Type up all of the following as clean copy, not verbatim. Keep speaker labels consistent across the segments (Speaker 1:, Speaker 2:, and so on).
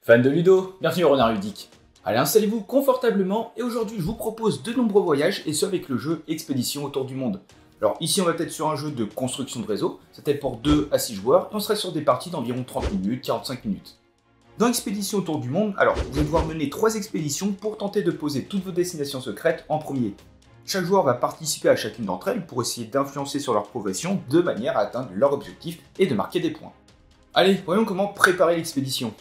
Speaker 1: Fans de Ludo, bienvenue au Renard Ludique. Allez, installez-vous confortablement et aujourd'hui je vous propose de nombreux voyages et ce avec le jeu Expédition autour du monde. Alors ici on va être sur un jeu de construction de réseau, c'était pour 2 à 6 joueurs et on serait sur des parties d'environ 30 minutes, 45 minutes. Dans Expédition autour du monde, alors vous allez devoir mener 3 expéditions pour tenter de poser toutes vos destinations secrètes en premier. Chaque joueur va participer à chacune d'entre elles pour essayer d'influencer sur leur progression de manière à atteindre leur objectif et de marquer des points. Allez, voyons comment préparer l'expédition.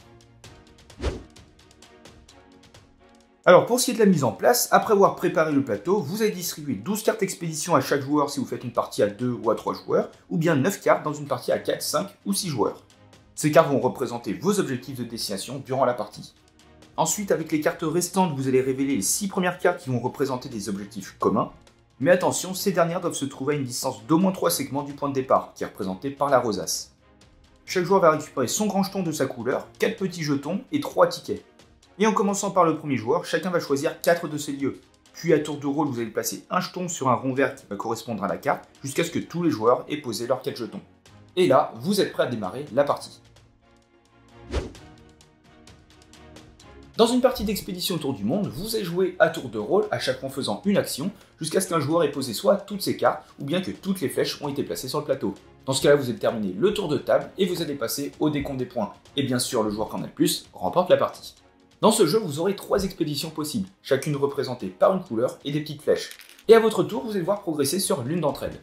Speaker 1: Alors pour ce qui est de la mise en place, après avoir préparé le plateau, vous allez distribuer 12 cartes expédition à chaque joueur si vous faites une partie à 2 ou à 3 joueurs, ou bien 9 cartes dans une partie à 4, 5 ou 6 joueurs. Ces cartes vont représenter vos objectifs de destination durant la partie. Ensuite, avec les cartes restantes, vous allez révéler les 6 premières cartes qui vont représenter des objectifs communs, mais attention, ces dernières doivent se trouver à une distance d'au moins 3 segments du point de départ, qui est représenté par la rosace. Chaque joueur va récupérer son grand jeton de sa couleur, 4 petits jetons et 3 tickets. Et en commençant par le premier joueur, chacun va choisir 4 de ces lieux. Puis à tour de rôle, vous allez placer un jeton sur un rond vert qui va correspondre à la carte, jusqu'à ce que tous les joueurs aient posé leurs 4 jetons. Et là, vous êtes prêt à démarrer la partie. Dans une partie d'expédition autour du monde, vous allez jouer à tour de rôle, à chaque fois en faisant une action, jusqu'à ce qu'un joueur ait posé soit toutes ses cartes, ou bien que toutes les flèches ont été placées sur le plateau. Dans ce cas-là, vous allez terminer le tour de table et vous allez passer au décompte des points. Et bien sûr, le joueur qui en a le plus remporte la partie. Dans ce jeu, vous aurez 3 expéditions possibles, chacune représentée par une couleur et des petites flèches. Et à votre tour, vous allez devoir progresser sur l'une d'entre elles.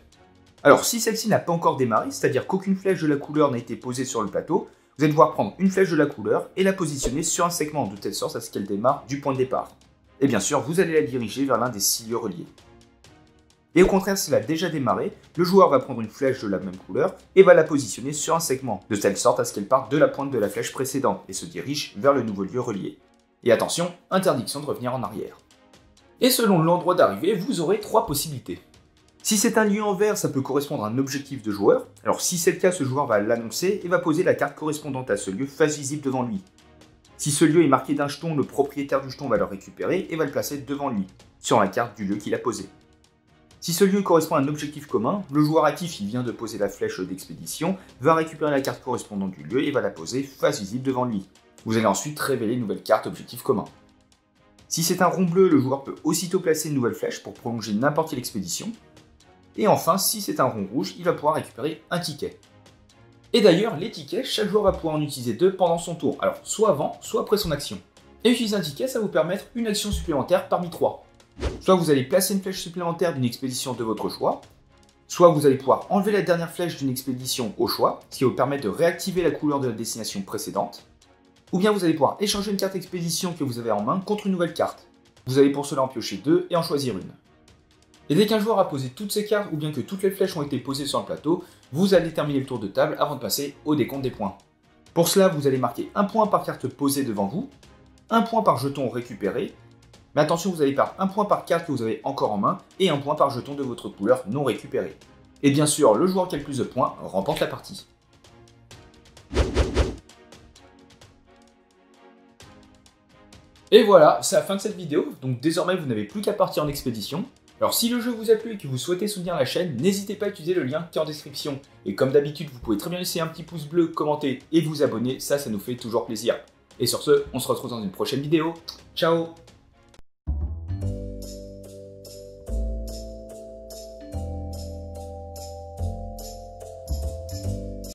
Speaker 1: Alors, si celle-ci n'a pas encore démarré, c'est-à-dire qu'aucune flèche de la couleur n'a été posée sur le plateau, vous allez devoir prendre une flèche de la couleur et la positionner sur un segment de telle sorte à ce qu'elle démarre du point de départ. Et bien sûr, vous allez la diriger vers l'un des 6 lieux reliés. Et au contraire, si elle a déjà démarré, le joueur va prendre une flèche de la même couleur et va la positionner sur un segment, de telle sorte à ce qu'elle parte de la pointe de la flèche précédente et se dirige vers le nouveau lieu relié. Et attention, interdiction de revenir en arrière. Et selon l'endroit d'arrivée, vous aurez 3 possibilités. Si c'est un lieu en vert, ça peut correspondre à un objectif de joueur. Alors si c'est le cas, ce joueur va l'annoncer et va poser la carte correspondante à ce lieu face visible devant lui. Si ce lieu est marqué d'un jeton, le propriétaire du jeton va le récupérer et va le placer devant lui, sur la carte du lieu qu'il a posé. Si ce lieu correspond à un objectif commun, le joueur actif qui vient de poser la flèche d'expédition va récupérer la carte correspondante du lieu et va la poser face visible devant lui. Vous allez ensuite révéler une nouvelle carte objectif commun. Si c'est un rond bleu, le joueur peut aussitôt placer une nouvelle flèche pour prolonger n'importe quelle expédition. Et enfin, si c'est un rond rouge, il va pouvoir récupérer un ticket. Et d'ailleurs, les tickets, chaque joueur va pouvoir en utiliser 2 pendant son tour, alors soit avant, soit après son action. Et utiliser un ticket, ça va vous permettre une action supplémentaire parmi 3. Soit vous allez placer une flèche supplémentaire d'une expédition de votre choix, soit vous allez pouvoir enlever la dernière flèche d'une expédition au choix, ce qui va vous permettre de réactiver la couleur de la destination précédente, ou bien vous allez pouvoir échanger une carte expédition que vous avez en main contre une nouvelle carte. Vous allez pour cela en piocher 2 et en choisir une. Et dès qu'un joueur a posé toutes ses cartes ou bien que toutes les flèches ont été posées sur le plateau, vous allez terminer le tour de table avant de passer au décompte des points. Pour cela, vous allez marquer 1 point par carte posée devant vous, 1 point par jeton récupéré, mais attention, vous allez perdre 1 point par carte que vous avez encore en main et 1 point par jeton de votre couleur non récupéré. Et bien sûr, le joueur qui a le plus de points remporte la partie. Et voilà, c'est la fin de cette vidéo, donc désormais vous n'avez plus qu'à partir en expédition. Alors si le jeu vous a plu et que vous souhaitez soutenir la chaîne, n'hésitez pas à utiliser le lien qui est en description. Et comme d'habitude, vous pouvez très bien laisser un petit pouce bleu, commenter et vous abonner, ça nous fait toujours plaisir. Et sur ce, on se retrouve dans une prochaine vidéo. Ciao!